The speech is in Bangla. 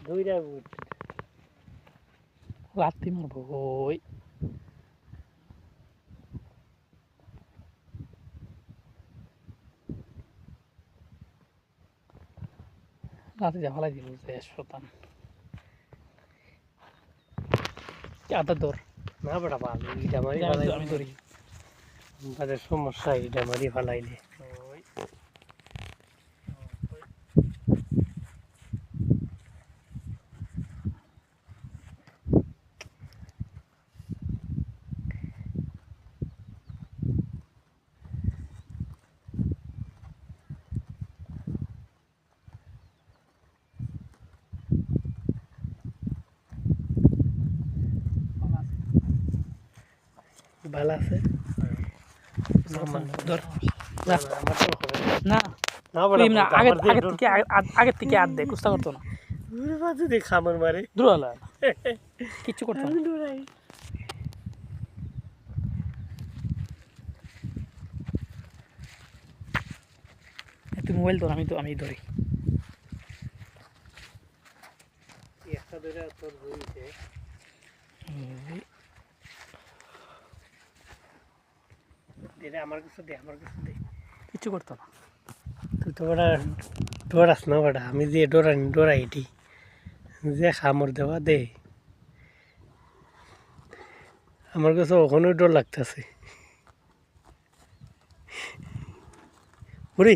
দুইটা বুট লাত্তি মারবো ওই লাত্তি যা ফালাই দিব যে শতান আদা দৌড় না বড়া ভালো ইটা মারি আমি ধরি তাদের সমস্যা ইটা মারি ফালাইলে ওই ভালো আছে ধর না না আমার তো হবে না না তুই বড়া এমনি আগের থেকে আর দে কুস্তা করতো না দূরে বাজে দেখ খামার মারে দূর হলো কিচ্ছু করতো না আমি দূরাই তুই মোবাইল ধর আমি ধরি একটা ধরে তোর হইছে দে আমার কাছে দে কিচ্ছু করতো না তুই তো বড়া ডরাস না বড়া আমি যে ডরাই এটি যে খামর দেওয়া দে আমার কাছে ওখানে ডর লাগতেছে ওরে